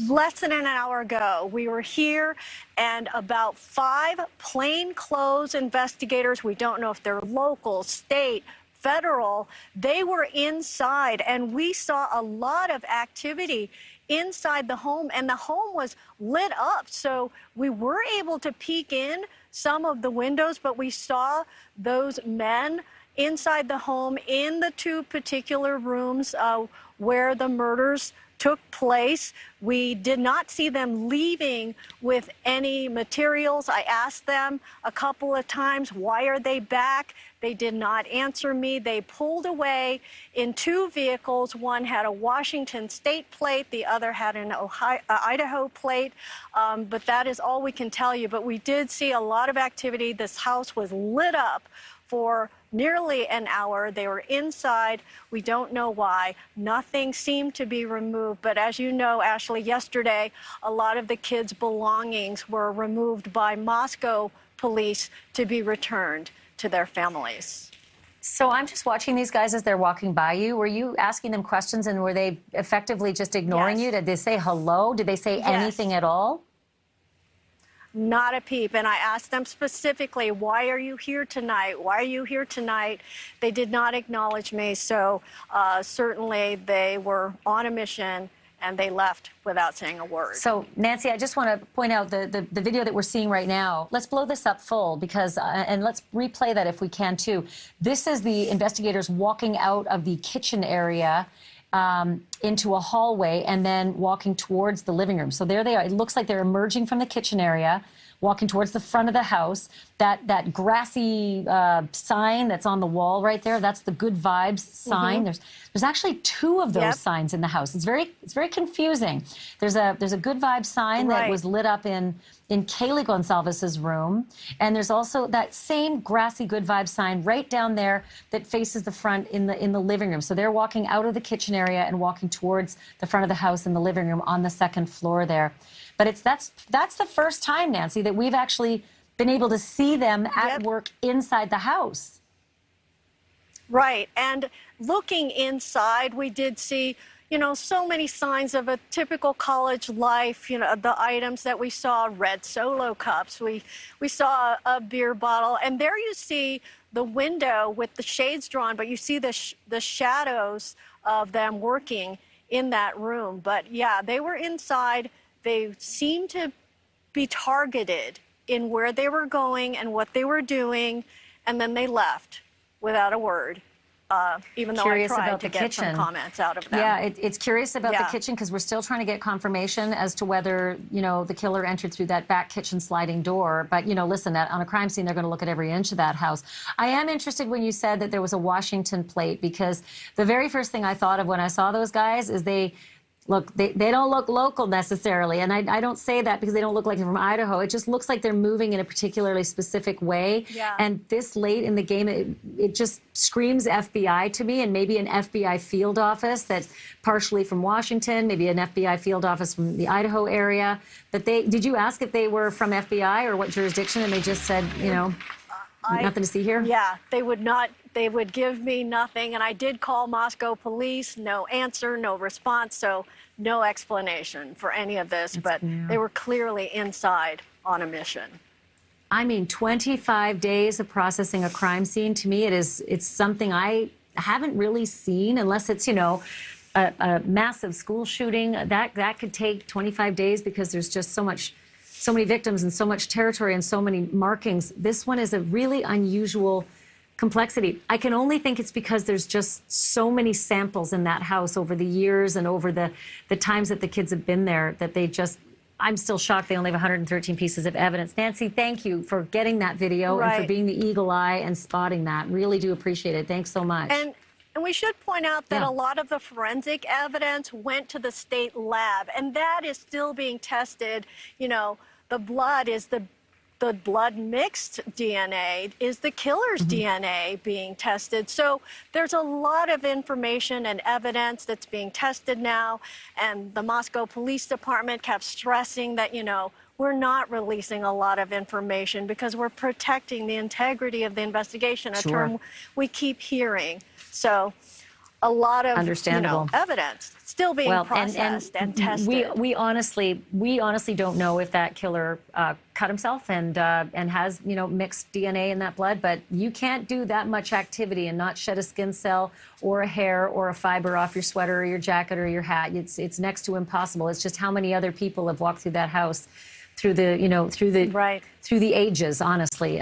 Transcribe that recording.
Less than an hour ago, we were here, and about 5 plainclothes investigators, we don't know if they're local, state, federal, they were inside, and we saw a lot of activity inside the home, and the home was lit up. So we were able to peek in some of the windows, but we saw those men inside the home in the 2 particular rooms where the murders took place. We did not see them leaving with any materials. I asked them a couple of times, why are they back? They did not answer me. They pulled away in 2 vehicles. One had a Washington state plate, the other had an Idaho plate. But that is all we can tell you. But we did see a lot of activity. This house was lit up for nearly an hour. They were inside. We don't know why. Nothing seemed to be removed. But as you know, Ashley, yesterday, a lot of the kids' belongings were removed by Moscow police to be returned to their families. So I'm just watching these guys as they're walking by you. Were you asking them questions, and were they effectively just ignoring you? Did they say hello? Did they say anything at all? Not a peep. And I asked them specifically, why are you here tonight? Why are you here tonight? They did not acknowledge me. So certainly they were on a mission, and they left without saying a word. So, Nancy, I just want to point out the video that we're seeing right now. Let's blow this up full, because, and let's replay that if we can, too. This is the investigators walking out of the kitchen area into a hallway and then walking towards the living room. So there they are. It looks like they're emerging from the kitchen area, walking towards the front of the house. That grassy sign that's on the wall right there, that's the Good Vibes sign. There's actually 2 of those signs in the house. It's very confusing. There's a Good Vibes sign that was lit up in Kaylee Gonsalves's room, and there's also that same grassy Good Vibes sign right down there that faces the front in the living room. So they're walking out of the kitchen area and walking towards the front of the house in the living room on the 2nd floor there. But that's the first time, Nancy, that we've actually been able to see them at work inside the house. Right. And looking inside, we did see, you know, so many signs of a typical college life. You know, the items that we saw, red Solo cups. We saw a beer bottle. And there you see the window with the shades drawn, but you see the shadows of them working in that room. But yeah, they were inside. They seemed to be targeted in where they were going and what they were doing, and then they left without a word, even though I tried to get some comments out of them. Yeah, it's curious about the kitchen, because we're still trying to get confirmation as to whether, you know, the killer entered through that back kitchen sliding door. But, you know, listen, on a crime scene, they're going to look at every inch of that house. I am interested when you said that there was a Washington plate, because the very first thing I thought of when I saw those guys is they don't look local necessarily. And I don't say that because they don't look like they're from Idaho. It just looks like they're moving in a particularly specific way. Yeah. And this late in the game, it just screams FBI to me, and maybe an FBI field office that's partially from Washington, maybe an FBI field office from the Idaho area. But did you ask if they were from FBI or what jurisdiction? And they just said, you know, nothing to see here? Yeah, they would not. They would give me nothing. And I did call Moscow police. No answer, no response. So no explanation for any of this. But they were clearly inside on a mission. I mean, 25 days of processing a crime scene, to me, it's something I haven't really seen, unless it's, you know, a massive school shooting. That could take 25 days because there's just so many victims and so much territory and so many markings. This one is a really unusual complexity. I can only think it's because there's just so many samples in that house over the years and over the times that the kids have been there that they just, I'm still shocked they only have 113 pieces of evidence. Nancy, thank you for getting that video and for being the eagle eye and spotting that. Really do appreciate it. Thanks so much. And we should point out that a lot of the forensic evidence went to the state lab, and that is still being tested. You know, the blood is the blood mixed DNA, is the killer's DNA being tested. So there's a lot of information and evidence that's being tested now. And the Moscow Police Department kept stressing that, you know, we're not releasing a lot of information because we're protecting the integrity of the investigation, a term we keep hearing. So a lot of Understandable. evidence still being processed and tested. We honestly don't know if that killer cut himself and has mixed DNA in that blood. But you can't do that much activity and not shed a skin cell or a hair or a fiber off your sweater or your jacket or your hat. It's next to impossible. It's just how many other people have walked through that house through the Right. through the ages, honestly.